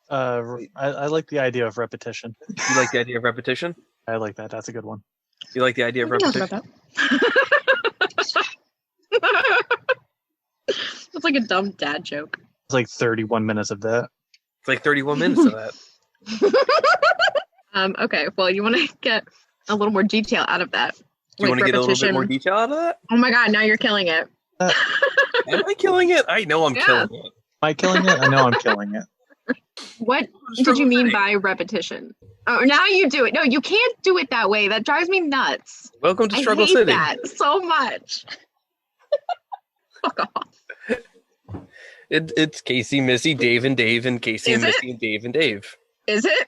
I like the idea of repetition. You like the idea of repetition? I like that. That's a good one. You like the idea of We can talk repetition? about that. That's like a dumb dad joke. It's like 31 minutes of that. It's like 31 minutes of that. Okay, well, you want to get a little more detail out of that. Do you want to get a little bit more detail out of that? Oh my god, now you're killing it. Am I killing it? I know I'm killing it. Am I killing it? I know I'm killing it. What did you mean by repetition? Oh, now you do it. No, you can't do it that way. That drives me nuts. Welcome to Struggle I hate City. that so much. Fuck off. It's Casey, Missy, Dave, and Dave, and Casey, Is and it? Missy, and Dave, and Dave. Is it?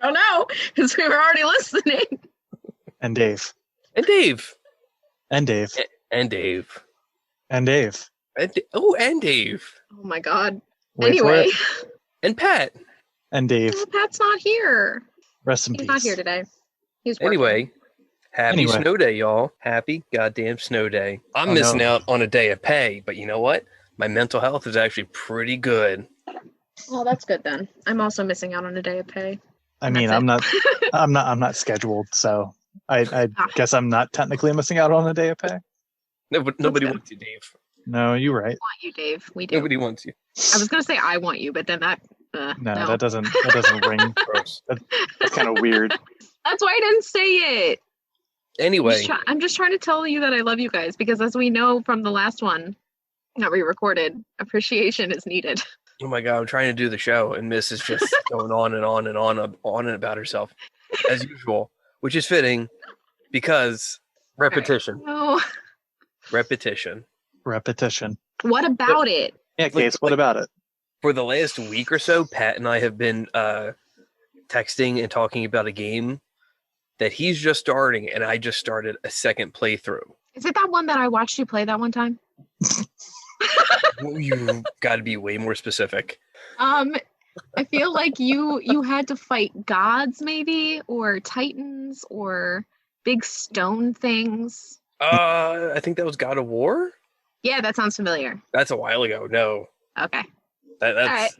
I don't know, because we were already listening. And Dave. And Dave. And Dave. And Dave. And Dave. And Dave. Oh my god. Wait for Anyway. it. And Pat. And Dave. Oh, Pat's not here. Rest in He's peace. not here today. He's working. Anyway, happy Anyway. snow day, y'all. Happy goddamn snow day. I'm missing out on a day of pay, but you know what? My mental health is actually pretty good. Well, that's good then. I'm also missing out on a day of pay. I mean, That's I'm not scheduled, so I guess I'm not technically missing out on a day of pay. No, but nobody good. wants you, Dave. No, you're right. I want you, Dave. We do. Nobody wants you. I was gonna say I want you, but then that No, no. that doesn't ring. Gross. That's kind of weird. That's why I didn't say it. Anyway, I'm just trying to tell you that I love you guys because, as we know from the last one that we recorded, appreciation is needed. oh my god, I'm trying to do the show, and Miss is just going on and on and on and about herself, as usual, which is fitting because repetition. No. Repetition. Repetition. What about it? Yeah, Case, what about it? For the last week or so, Pat and I have been texting and talking about a game that he's just starting, and I just started a second playthrough. Is it that one that I watched you play that one time? You got to be way more specific. I feel like you had to fight gods, maybe, or titans, or big stone things. I think that was God of War. Yeah, that sounds familiar. That's a while ago. No, Okay. that's All right.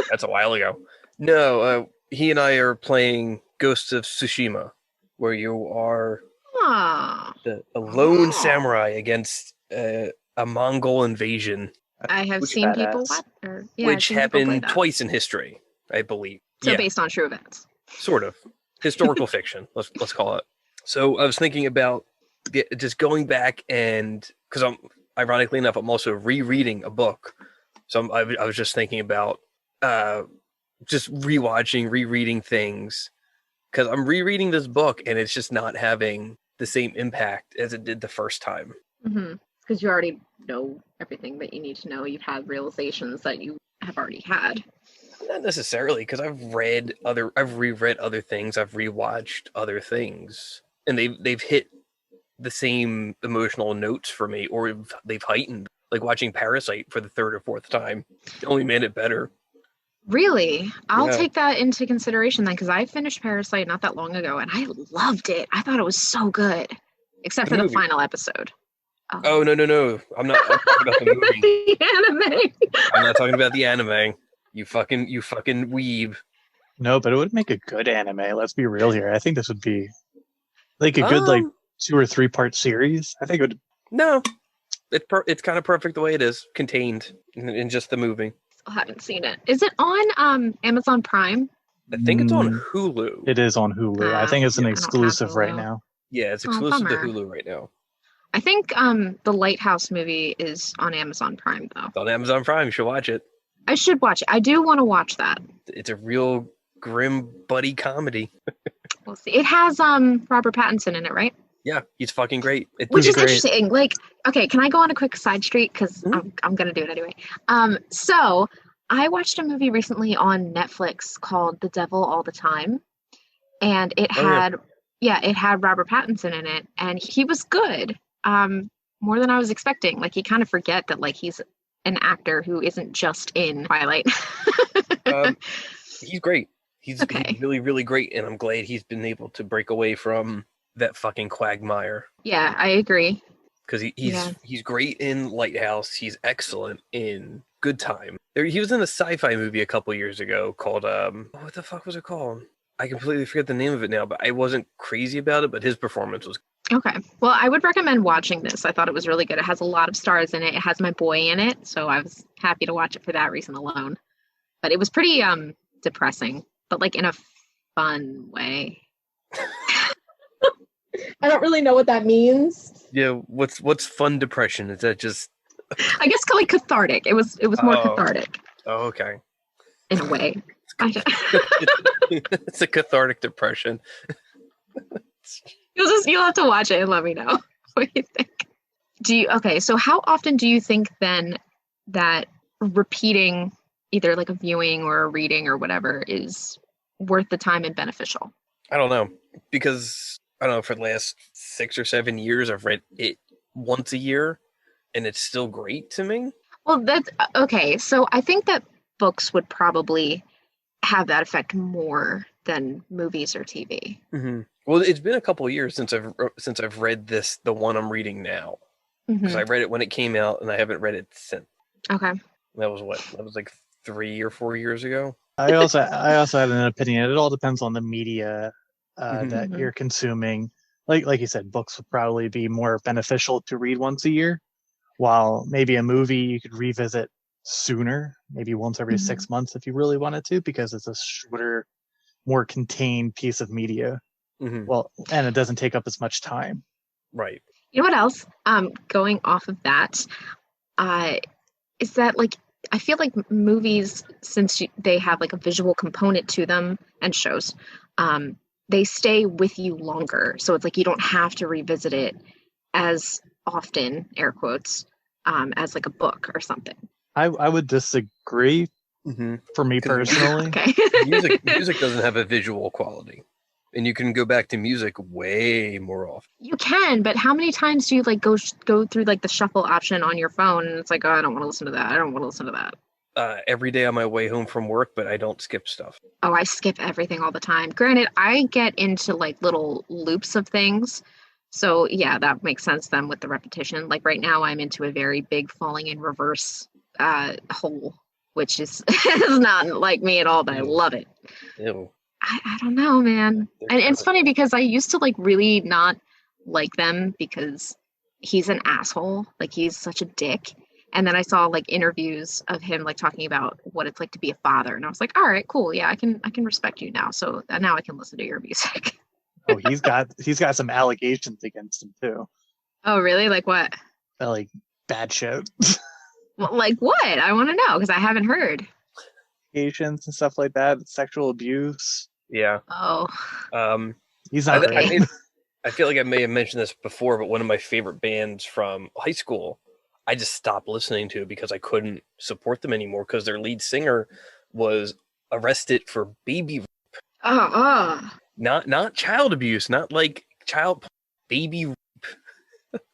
that's a while ago. No, he and I are playing Ghosts of Tsushima, where you are Aw, a lone samurai against a Mongol invasion, I have Which seen people badass. watch, I've which seen people play happened that. twice in history, I believe. So Yeah, based on true events. sort of historical fiction. Let's call it. So I was thinking about just going back and because ironically enough, I'm also rereading a book. So I was just thinking about just rereading things because I'm rereading this book and it's just not having the same impact as it did the first time. Because you already know everything that you need to know. You've had realizations that you have already had. Not necessarily, because I've reread other things, I've rewatched other things, and they've hit the same emotional notes for me, or they've heightened. Like watching Parasite for the third or fourth time, it only made it better. Really? I'll Yeah. take that into consideration then, because I finished Parasite not that long ago, and I loved it. I thought it was so good, except The for the movie. final episode. Oh no! I'm not talking about the movie. The anime. I'm not talking about the anime. You fucking weeb. No, but it would make a good anime. Let's be real here. I think this would be like a good 2 or 3 part series. I think it would. No, it's kind of perfect the way it is, contained in just the movie. Still haven't seen it. Is it on Amazon Prime? I think it's on Mm, Hulu. It is on Hulu. I think it's an I don't have exclusive right Hulu. now. Yeah, it's Oh, exclusive to bummer. Hulu right now. I think the Lighthouse movie is on Amazon Prime though. It's on Amazon Prime. You should watch it. I should watch it. I do want to watch that. It's a real grim buddy comedy. We'll see. It has Robert Pattinson in it, right? Yeah, he's fucking great. Which is great. interesting. Like, okay, can I go on a quick side street? Because Mhm. I'm gonna do it anyway. So I watched a movie recently on Netflix called The Devil All the Time, and it Oh, yeah. had it had Robert Pattinson in it, and he was good. More than I was expecting. Like, you kind of forget that like he's an actor who isn't just in Twilight. He's great. He's Okay. really, really great, and I'm glad he's been able to break away from that fucking quagmire. Yeah, I agree. Because he's great in Lighthouse. He's excellent in good time. He was in a sci-fi movie a couple years ago called what the fuck was it called? I completely forget the name of it now, but I wasn't crazy about it, but his performance was Okay. Well, I would recommend watching this. I thought it was really good. It has a lot of stars in it. It has my boy in it, so I was happy to watch it for that reason alone. But it was pretty depressing, but like in a fun way. I don't really know what that means. Yeah, what's fun depression? Is that just I guess like cathartic. It was more cathartic Oh, okay. in a way. It's a cathartic depression. You'll have to watch it and let me know what you think. So how often do you think then that repeating either like a viewing or a reading or whatever is worth the time and beneficial? I don't know, because I don't know, for the last 6 or 7 years I've read it once a year and it's still great to me. Well, that's okay. So I think that books would probably have that effect more than movies or TV. Mm-hmm. Well, it's been a couple of years since I've read the one I'm reading now, because I read it when it came out and I haven't read it since. Okay. That was like 3 or 4 years ago. I also have an opinion. It all depends on the media that you're consuming. Like you said, books would probably be more beneficial to read once a year, while maybe a movie you could revisit sooner, maybe once every 6 months if you really wanted to, because it's a shorter, more contained piece of media. Well, and it doesn't take up as much time. Right. You know what else? Going off of that, is that like I feel like movies, since they have like a visual component to them, and shows, they stay with you longer. So it's like you don't have to revisit it as often, air quotes, as like a book or something. I would disagree. For me personally, Okay. music doesn't have a visual quality, and you can go back to music way more often. You can, but how many times do you like go through like the shuffle option on your phone and it's like, oh, I don't want to listen to that. I don't want to listen to that. Every day on my way home from work, but I don't skip stuff. Oh, I skip everything all the time. Granted, I get into like little loops of things. So yeah, that makes sense then with the repetition. Like right now I'm into a very big falling in reverse hole, which is not like me at all, but I love it. Ew. I don't know, man. And it's funny because I used to like really not like them because he's an asshole. Like he's such a dick. And then I saw like interviews of him like talking about what it's like to be a father. And I was like, all right, cool. Yeah, I can respect you now. So now I can listen to your music. Oh, he's got some allegations against him too. Oh, really? Like what? Like bad shit. Well, like what? I want to know because I haven't heard. Allegations and stuff like that. Sexual abuse. Yeah. Oh. He's not great. I feel like I may have mentioned this before, but one of my favorite bands from high school, I just stopped listening to because I couldn't support them anymore because their lead singer was arrested for baby rape. Not child abuse, not like baby rape.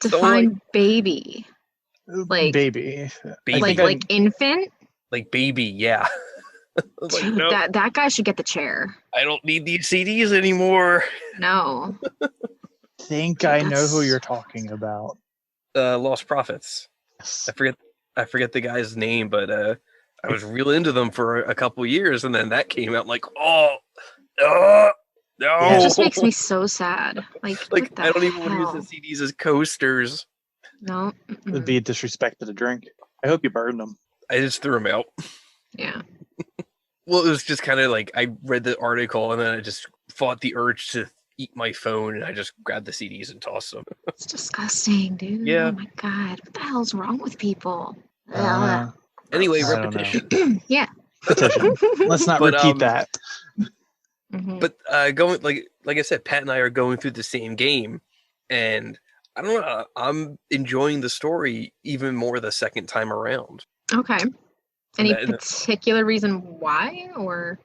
Define baby. Like baby. Like infant? Like baby, yeah. Like, dude, no. That guy should get the chair. I don't need these CDs anymore. No. I know who you're talking about. Lost Prophets. Yes. I forget the guy's name, but I was real into them for a couple years, and then that came out. I'm like, no. It just makes me so sad. Like I don't even want to use the CDs as coasters. No. It'd be a disrespect to the drink. I hope you burned them. I just threw them out. Yeah. Well, it was just kind of like I read the article and then I just fought the urge to eat my phone and I just grabbed the CDs and tossed them. It's disgusting, dude. Yeah. Oh my god, what the hell's wrong with people? Anyway, repetition. Yeah. Repetition. Let's not repeat that. But going like I said, Pat and I are going through the same game, and I don't know. I'm enjoying the story even more the second time around. Okay. Any particular reason why, or?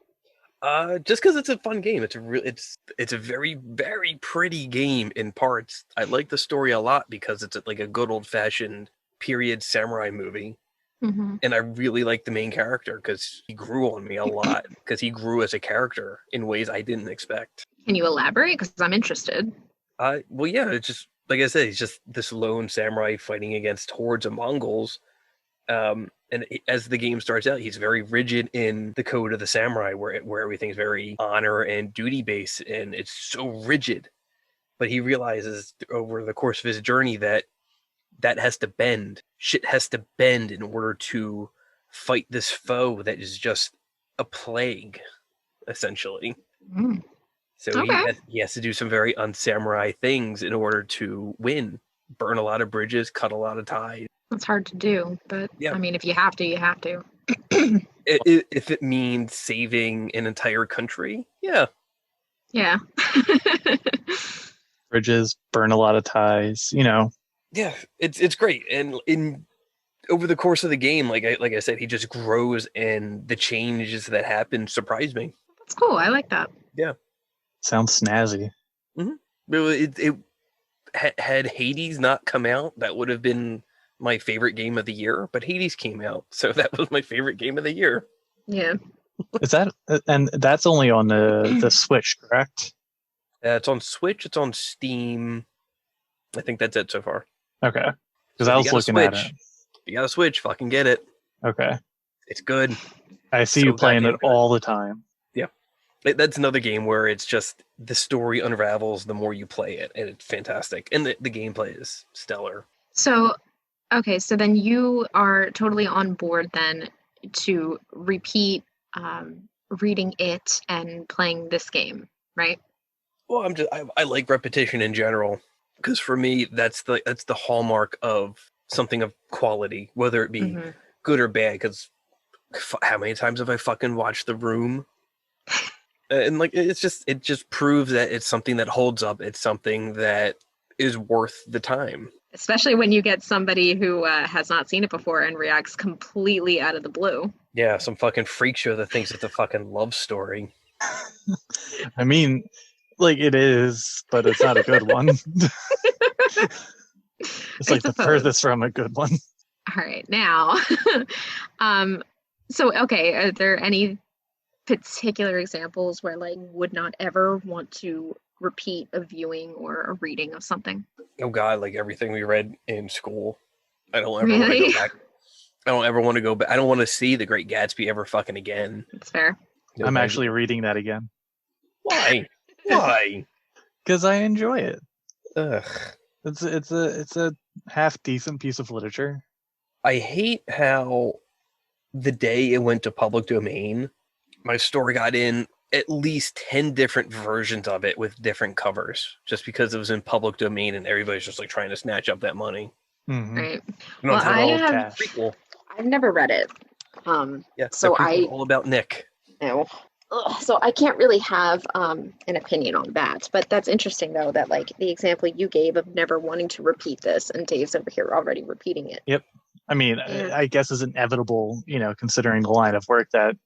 Just because it's a fun game. It's a very, very pretty game in parts. I like the story a lot because it's like a good old fashioned period samurai movie. And I really like the main character because he grew on me a lot because he grew as a character in ways I didn't expect. Can you elaborate? Because I'm interested. Well, yeah, it's just like I said, he's just this lone samurai fighting against hordes of Mongols. And as the game starts out, he's very rigid in the code of the samurai, where everything's very honor and duty based, and it's so rigid. But he realizes over the course of his journey that has to bend. Shit has to bend in order to fight this foe that is just a plague, essentially. Mm. So he has to do some very unsamurai things in order to win. Burn a lot of bridges, cut a lot of ties. That's hard to do, but Yeah. I mean, if you have to, you have to. If it means saving an entire country, yeah. Yeah. Bridges, burn a lot of ties, you know. Yeah, it's great. And over the course of the game, like I said, he just grows, and the changes that happen surprise me. That's cool. I like that. Yeah. Sounds snazzy. Mm-hmm. Had Hades not come out, that would have been my favorite game of the year. But Hades came out, so that was my favorite game of the year. Yeah. Is that, and that's only on the Switch, correct? It's on Switch. It's on Steam. I think that's it so far. Okay. Because So I was looking at it. If you got a Switch, fucking get it. Okay. It's good. I see you playing it all the time. Yeah. That's another game where it's just the story unravels the more you play it, and it's fantastic. And the gameplay is stellar. So, okay, so then you are totally on board then to repeat reading it and playing this game, right? Well, I like repetition in general, because for me that's the hallmark of something of quality, whether it be good or bad. Because how many times have I fucking watched The Room? And like it just proves that it's something that holds up. It's something that is worth the time. Especially when you get somebody who has not seen it before and reacts completely out of the blue. Yeah, some fucking freak show that thinks it's a fucking love story. I mean, like it is, but it's not a good one. It's like the furthest from a good one. All right, now, so okay, are there any particular examples where like would not ever want to repeat a viewing or a reading of something? Oh God, like everything we read in school. I don't ever Really? want to go back. I don't ever want to go back. I don't want to see The Great Gatsby ever fucking again. That's fair. No, I'm actually reading that again. Why? Why? Because I enjoy it. Ugh. It's a half decent piece of literature. I hate how the day it went to public domain, my store got in at least 10 different versions of it with different covers, just because it was in public domain and everybody's just like trying to snatch up that money. Mm-hmm. Right. Well, I've never read it. Yeah. So all about Nick. No. So I can't really have an opinion on that, but that's interesting though that like the example you gave of never wanting to repeat this, and Dave's over here already repeating it. Yep. I mean, I guess is inevitable, considering the line of work that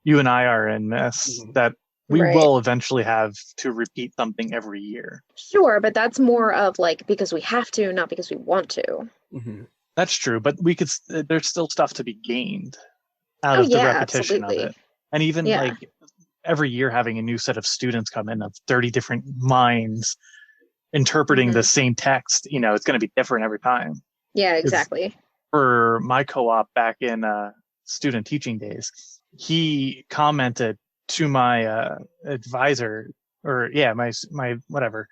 you and I are in, Miss, that we will eventually have to repeat something every year. Sure, but that's more of like because we have to, not because we want to. Mm-hmm. That's true, but there's still stuff to be gained out of the repetition of it. And even like every year having a new set of students come in of 30 different minds interpreting the same text, it's going to be different every time. Yeah, exactly. For my co-op back in student teaching days, he commented to my advisor, or my whatever,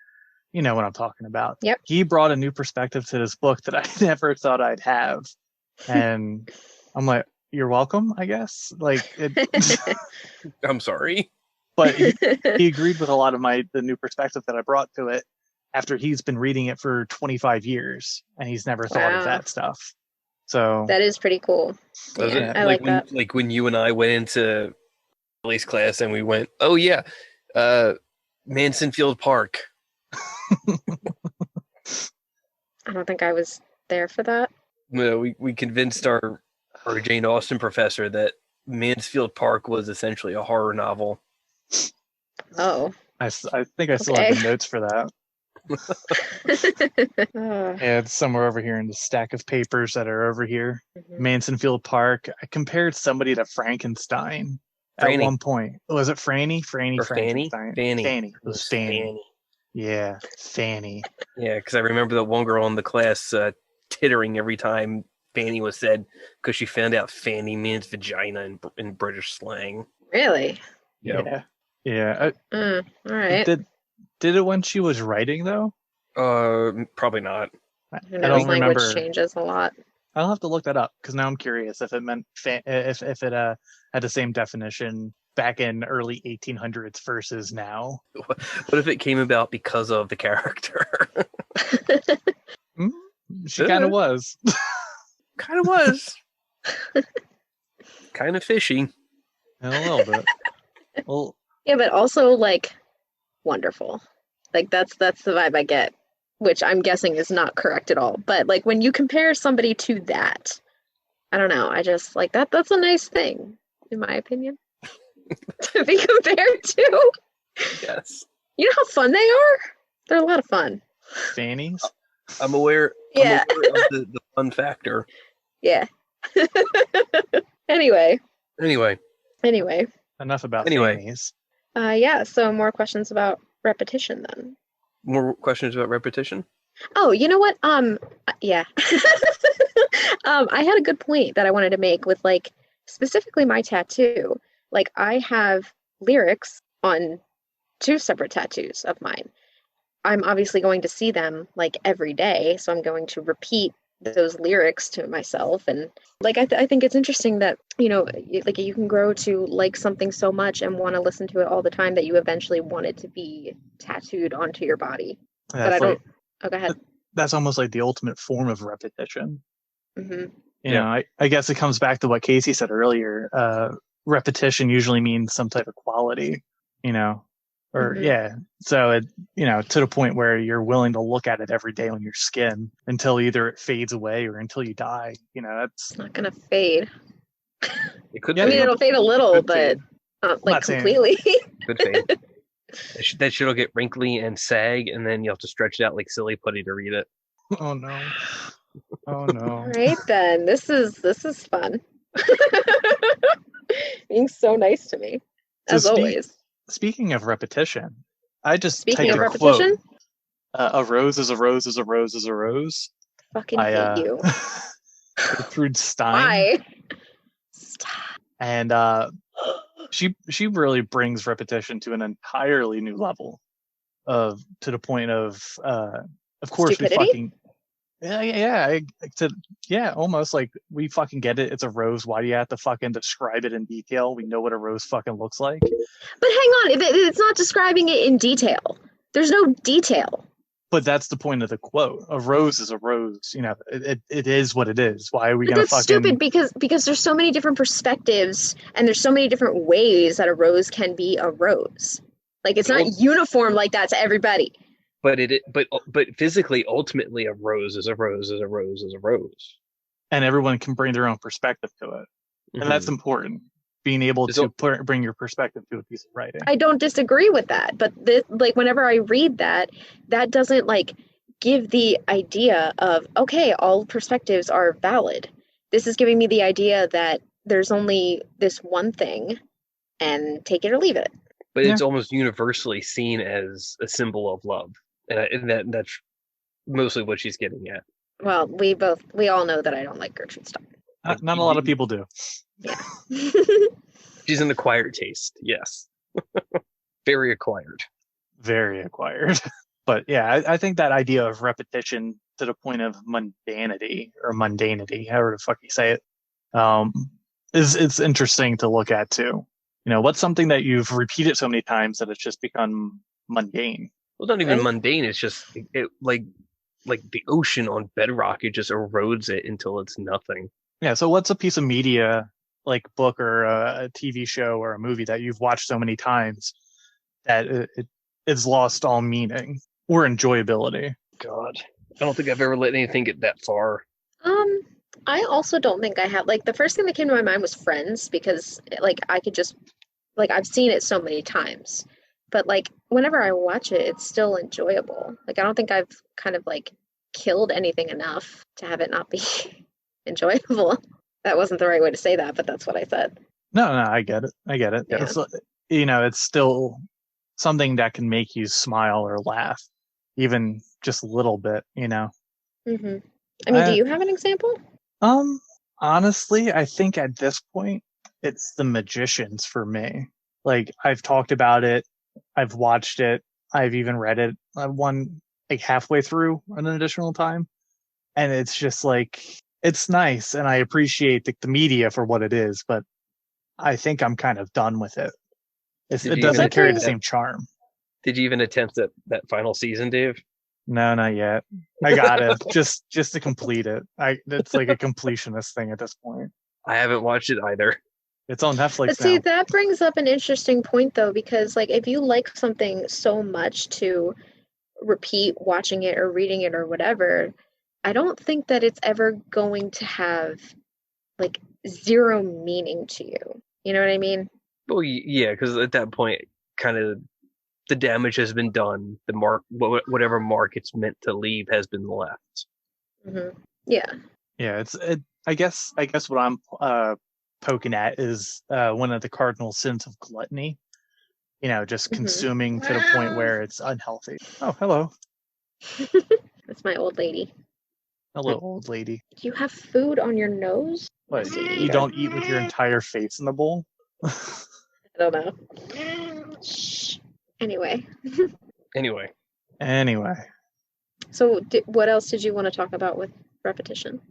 you know what I'm talking about. Yep. He brought a new perspective to this book that I never thought I'd have. And I'm like, you're welcome, I guess. Like, I'm sorry. But he agreed with a lot of the new perspective that I brought to it after he's been reading it for 25 years and he's never thought of that stuff. So that is pretty cool. Yeah, I like that. Like when you and I went into police class and we went, oh yeah, Mansonfield Park. I don't think I was there for that. No, we convinced our Jane Austen professor that Mansfield Park was essentially a horror novel. Oh. I think I still have the notes for that. Yeah, it's somewhere over here in the stack of papers that are over here. Mansonfield Park. I compared somebody to Frankenstein at one point. Was it Franny? Fanny? Fanny. It was Fanny. Yeah, Fanny. Yeah, because I remember that one girl in the class tittering every time Fanny was said because she found out Fanny means vagina in British slang. Really? Yep. Yeah. All right. Did it when she was writing though? Probably not. I Who don't knows? Language remember. changes a lot. I'll have to look that up because now I'm curious if it meant if it had the same definition back in early 1800s versus now. What if it came about because of the character? She kind of was. Kind of was. Kind of fishy. A little bit. Well, yeah, but also like wonderful. Like that's the vibe I get, which I'm guessing is not correct at all. But like when you compare somebody to that, I don't know. I just like that. That's a nice thing, in my opinion, to be compared to. Yes. You know how fun they are? They're a lot of fun. Fannies? I'm aware. Yeah. I'm aware of the fun factor. Yeah. Anyway. Enough about Anyway. fannies. Yeah, so more questions about repetition then. More questions about repetition? Oh, you know what? Yeah. I had a good point that I wanted to make with like specifically my tattoo. Like I have lyrics on 2 separate tattoos of mine. I'm obviously going to see them like every day, so I'm going to repeat those lyrics to myself. And like I think it's interesting that like you can grow to like something so much and want to listen to it all the time that you eventually want it to be tattooed onto your body. But I don't. Oh, go ahead. That's almost like the ultimate form of repetition. Mm-hmm. You know, I guess it comes back to what Casey said earlier. Repetition usually means some type of quality. Or so it to the point where you're willing to look at it every day on your skin until either it fades away or until you die. That's It's not gonna fade. It could. I mean, it'll fade a little, but like completely. Could fade. That shit'll get wrinkly and sag, and then you'll have to stretch it out like silly putty to read it. Oh no! Oh no! All right then, this is fun. Being so nice to me, as always. Speaking of repetition, I just Speaking of typed a repetition, quote. A rose is a rose is a rose is a rose. Fucking hate you. Gertrude Stein. Why? Stop. And she really brings repetition to an entirely new level to the point of course stupidity? we fucking almost like we fucking get it. It's a rose. Why do you have to fucking describe it in detail? We know what a rose fucking looks like. But hang on, it's not describing it in detail. There's no detail. But that's the point of the quote. A rose is a rose. It is what it is. Why are we gonna that's fucking... stupid because there's so many different perspectives and there's so many different ways that a rose can be a rose. Like it's not uniform like that to everybody. But but physically, ultimately, a rose is a rose is a rose is a rose. And everyone can bring their own perspective to it, and that's important. Being able to bring your perspective to a piece of writing. I don't disagree with that, but like whenever I read that doesn't like give the idea of okay, all perspectives are valid. This is giving me the idea that there's only this one thing, and take it or leave it. But it's almost universally seen as a symbol of love, and that's mostly what she's getting at. Well, we all know that I don't like Gertrude Stein. Not a lot of people do. Yeah. She's an acquired taste, yes. Very acquired. Very acquired. But yeah, I think that idea of repetition to the point of mundanity, however the fuck you say it, it's interesting to look at too. What's something that you've repeated so many times that it's just become mundane? Well, it's not even mundane. It's just like the ocean on bedrock. It just erodes it until it's nothing. Yeah. So what's a piece of media, like book or a TV show or a movie that you've watched so many times that it's lost all meaning or enjoyability? God, I don't think I've ever let anything get that far. I also don't think I have. Like the first thing that came to my mind was Friends, because like I could just like I've seen it so many times, but like whenever I watch it, it's still enjoyable. Like I don't think I've kind of like killed anything enough to have it not be enjoyable. That wasn't the right way to say that, but that's what I said. No, I get it. Yeah. It's it's still something that can make you smile or laugh, even just a little bit. Mm-hmm. I mean, do you have an example? Honestly, I think at this point, it's The Magicians for me. Like, I've talked about it, I've watched it, I've even read it. I've one like halfway through an additional time, and it's just like it's nice, and I appreciate the media for what it is, but I think I'm kind of done with it. It doesn't carry the same charm. Did you even attempt that final season, Dave? No, not yet. I got it just to complete it. It's like a completionist thing at this point. I haven't watched it either. It's on Netflix But see, now. that brings up an interesting point, though, because like if you like something so much to repeat watching it or reading it or whatever, I don't think that it's ever going to have like zero meaning to you. You know what I mean? Well, yeah, because at that point, kind of the damage has been done. The mark, whatever mark it's meant to leave, has been left. Mm-hmm. Yeah. Yeah, I guess what I'm poking at is one of the cardinal sins of gluttony. You know, just consuming to the point where it's unhealthy. Oh, hello. That's my old lady. Hello, old lady. Do you have food on your nose? What? You don't eat with your entire face in the bowl? I don't know. Shh. Anyway. Anyway. So, what else did you want to talk about with repetition?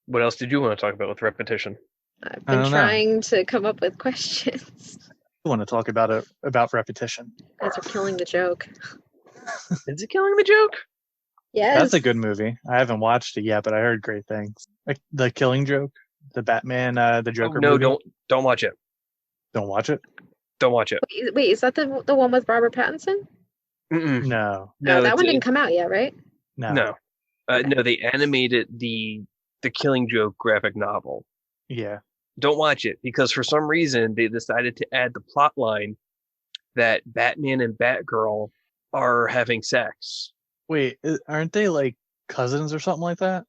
What else did you want to talk about with repetition? I've been trying to come up with questions. I want to talk about repetition. You guys are killing the joke. Is it killing the joke? Yes. That's a good movie. I haven't watched it yet, but I heard great things. Like The Killing Joke, the Batman, the Joker movie. No, don't watch it. Don't watch it? Don't watch it. Wait, is that the one with Robert Pattinson? Mm-mm. No, that one didn't come out yet, right? No. No, they animated the Killing Joke graphic novel. Yeah. Don't watch it because for some reason they decided to add the plot line that Batman and Batgirl are having sex. Wait, aren't they like cousins or something like that?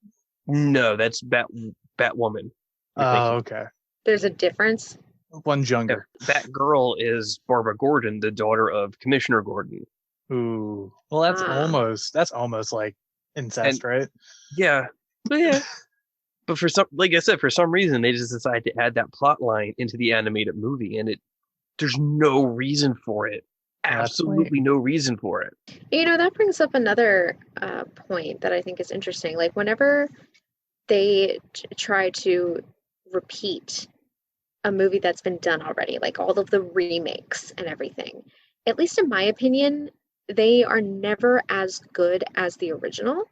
No, that's Batwoman. Oh, okay. There's a difference. One's younger. Batgirl is Barbara Gordon, the daughter of Commissioner Gordon. Ooh. Well, that's almost like incest, right? Yeah. But for like I said, for some reason they just decided to add that plot line into the animated movie, and there's no reason for it. Absolutely no reason for it. You know, that brings up another point that I think is interesting. Like whenever they try to repeat a movie that's been done already, like all of the remakes and everything, at least in my opinion, they are never as good as the original,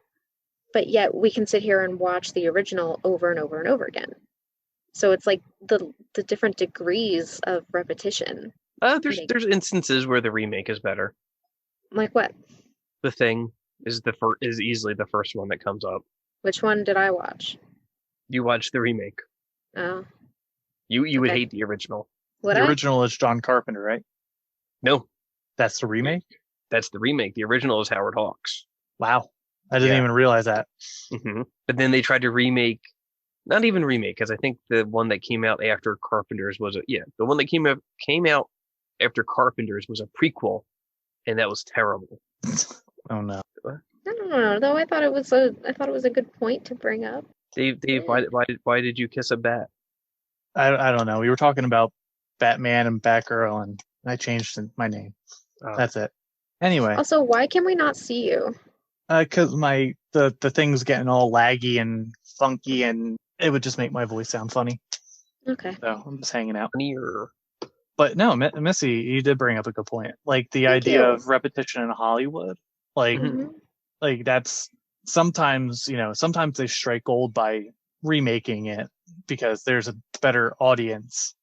but yet we can sit here and watch the original over and over and over again. So it's like the different degrees of repetition. There's instances where the remake is better. Like what? The Thing is easily the first one that comes up. Which one did I watch? You watched the remake. Oh. You would hate the original. The original is John Carpenter, right? No. That's the remake? That's the remake. The original is Howard Hawks. Wow. I didn't even realize that. Mm-hmm. But then they tried to remake, not even remake, because I think the one that came out after Carpenter's was the one that came out after Carpenter's was a prequel, and that was terrible. Oh no. I don't know, though. I thought it was a good point to bring up. Dave, why did you kiss a bat? I don't know. We were talking about Batman and Batgirl, and I changed my name. Oh. That's it. Anyway. Also, why can we not see you? Because the thing's getting all laggy and funky, and it would just make my voice sound funny. Okay. So I'm just hanging out. Funnier. But no, Missy, you did bring up a good point. Like the idea of repetition in Hollywood, like that's sometimes they strike gold by remaking it because there's a better audience.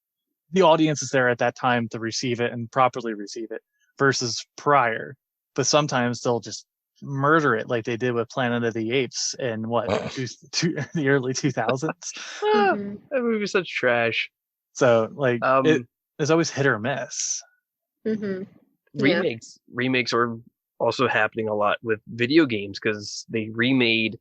The audience is there at that time to receive it and properly receive it versus prior. But sometimes they'll just murder it like they did with Planet of the Apes in the early 2000s. That movie was such trash. So like it's always hit or miss. Mm-hmm. Remakes are also happening a lot with video games because they remade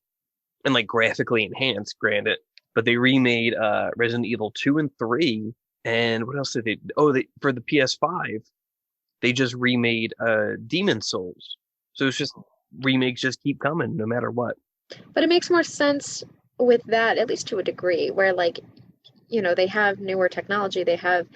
and like graphically enhanced, granted, but they remade Resident Evil 2 and 3, and what else did they? Oh, for the PS5, they just remade Demon Souls. So it's just remakes just keep coming no matter what. But it makes more sense with that, at least to a degree, where like, they have newer technology, they have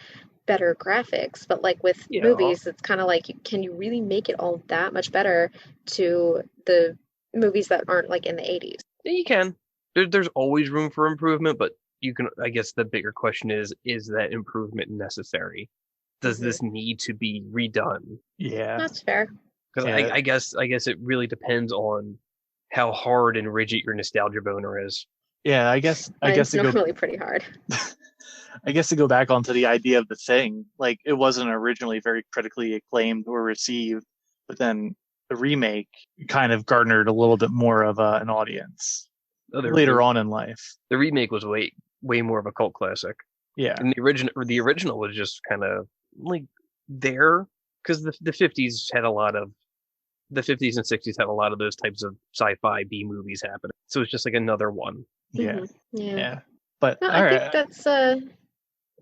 better graphics, but like with movies, it's kind of like, can you really make it all that much better to the movies that aren't like in the 80s? Yeah, you can. There's always room for improvement, but you can. I guess the bigger question is that improvement necessary? Does this need to be redone? Yeah, that's fair. Because I guess it really depends on how hard and rigid your nostalgia boner is. Yeah, I guess it's normally pretty hard. I guess to go back onto the idea of The Thing, like it wasn't originally very critically acclaimed or received, but then the remake kind of garnered a little bit more of an audience later on in life. The remake was way more of a cult classic. Yeah, and the original was just kind of like there because the 50s had a lot of the 50s and 60s had a lot of those types of sci-fi B movies happening. So it's just like another one. Yeah. Mm-hmm. Yeah. But no,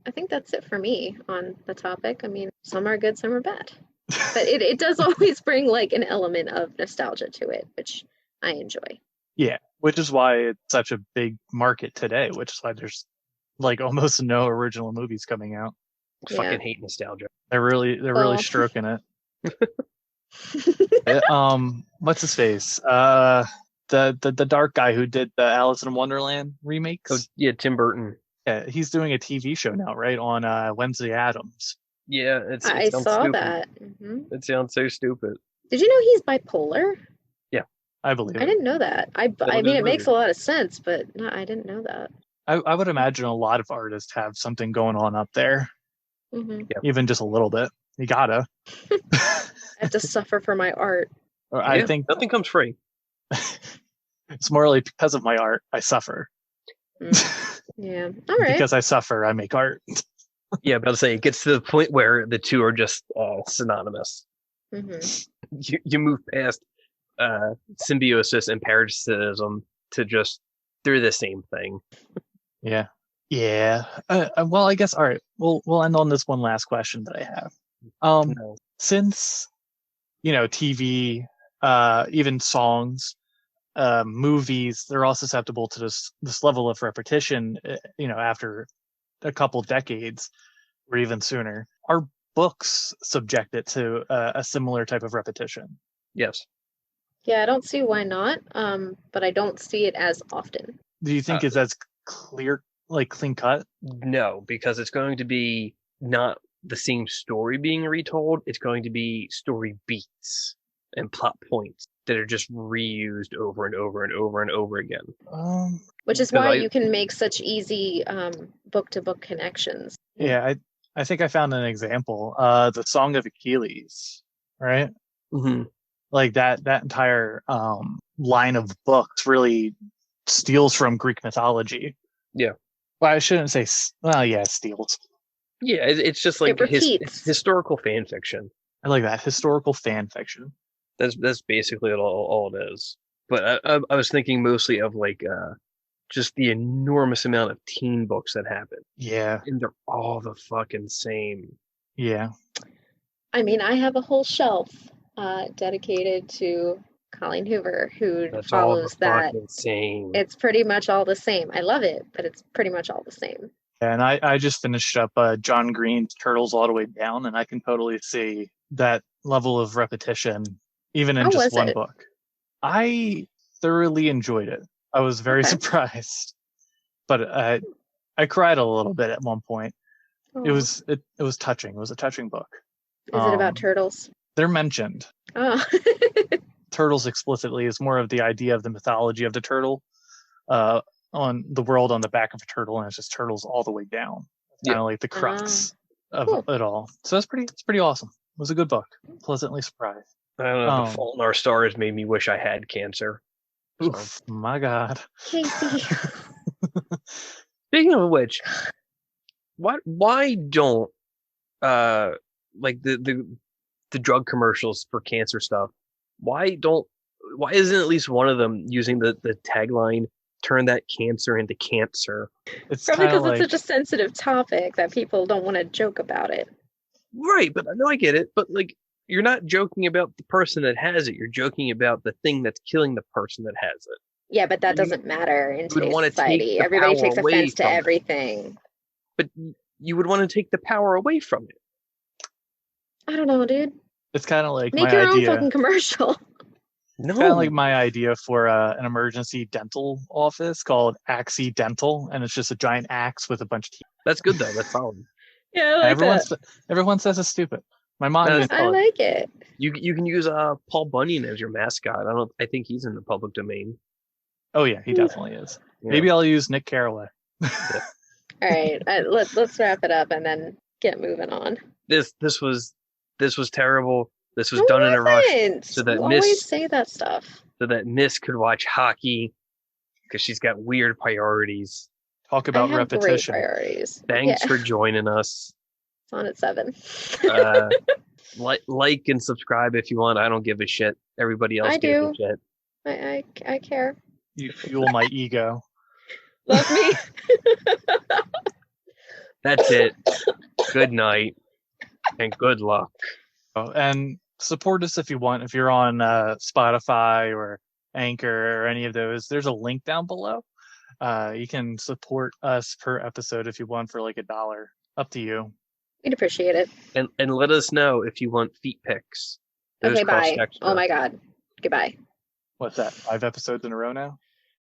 I think that's it for me on the topic. I mean, some are good, some are bad. But it does always bring like an element of nostalgia to it, which I enjoy. Yeah, which is why it's such a big market today, which is why there's like almost no original movies coming out. I fucking hate nostalgia. They're really stroking it. What's his face? The dark guy who did the Alice in Wonderland remakes. Oh, yeah, Tim Burton. Yeah, he's doing a TV show now, right, on Wednesday Addams. Yeah, I saw stupid. that. Mm-hmm. It sounds so stupid. Did you know he's bipolar? Yeah, I believe. I didn't know that. I mean, it makes a lot of sense, but no, I didn't know that. I would imagine a lot of artists have something going on up there. Mm-hmm. Yeah. Even just a little bit. You gotta. I have to suffer for my art. I think nothing comes free. It's more like because of my art, I suffer. Yeah. All right. Because I suffer, I make art. Yeah, but I'll say it gets to the point where the two are just synonymous. Mm-hmm. You move past symbiosis and parasitism to just they're the same thing. Yeah. Well, I guess all right. We'll end on this one last question that I have. Since TV, even songs, movies, they're all susceptible to this level of repetition. After a couple decades or even sooner, are books subjected to a similar type of repetition? Yes. Yeah, I don't see why not. But I don't see it as often. Do you think it's as clear, like clean cut? No, because it's going to be not the same story being retold. It's going to be story beats and plot points that are just reused over and over and over and over again. Which is why you can make such easy book-to-book connections. Yeah, I think I found an example. The Song of Achilles, right? Mm-hmm. Like that entire line of books really steals from Greek mythology. Yeah. Well, I shouldn't say. Well, yeah, steals. Yeah, it's just like historical fan fiction. I like that, historical fan fiction. That's basically all it is. But I was thinking mostly of like just the enormous amount of teen books that happen. Yeah. And they're all the fucking same. Yeah. I mean, I have a whole shelf dedicated to Colleen Hoover, who follows that. Same. It's pretty much all the same. I love it, but it's pretty much all the same. And I just finished up John Green's Turtles All the Way Down, and I can totally see that level of repetition, even in just one book. I thoroughly enjoyed it. I was very surprised, but I cried a little bit at one point. It was touching. It was a touching book. Is it about turtles? They're mentioned. Oh. Turtles explicitly is more of the idea of the mythology of the turtle, on the world on the back of a turtle, and it's just turtles all the way down. Kind of like the crux of it all. So it's pretty awesome. It was a good book. Pleasantly surprised. I don't know. The Fault in Our Stars made me wish I had cancer. Oof, my God. Casey. Speaking of which, why don't like the drug commercials for cancer stuff? Why isn't at least one of them using the tagline "Turn that cancer into cancer"? It's probably because it's such a sensitive topic that people don't want to joke about it. Right, but no, I get it. But like, you're not joking about the person that has it. You're joking about the thing that's killing the person that has it. Yeah, but that doesn't matter in would today's want to take society. the Everybody power takes away offense to from it. everything. But you would want to take the power away from it. I don't know, dude. It's kind of like Make my your own idea. fucking commercial. No. Kind of like my idea for an emergency dental office called Accidental, and it's just a giant axe with a bunch of teeth. That's good though. That's solid. Yeah, I like that. Everyone says it's stupid. My mom No, even I called it. like it. You can use Paul Bunyan as your mascot. I think he's in the public domain. Oh yeah, he definitely is. Yeah. Maybe I'll use Nick Carraway. All right, let's wrap it up and then get moving on. This was terrible. This was done in a rush so that you always say that stuff. So that Miss could watch hockey because she's got weird priorities. Talk about I have repetition. Great priorities. Thanks for joining us. It's on at 7. Like and subscribe if you want. I don't give a shit. Everybody else gives a shit. I care. You fuel my ego. Love me. That's it. Good night and good luck. Oh, and support us if you want. If you're on Spotify or Anchor or any of those, there's a link down below. You can support us per episode if you want for like $1. Up to you. We'd appreciate it. And let us know if you want feet pics. Those Okay, cost bye. extra. Oh my God. Goodbye. What's that? 5 episodes in a row now?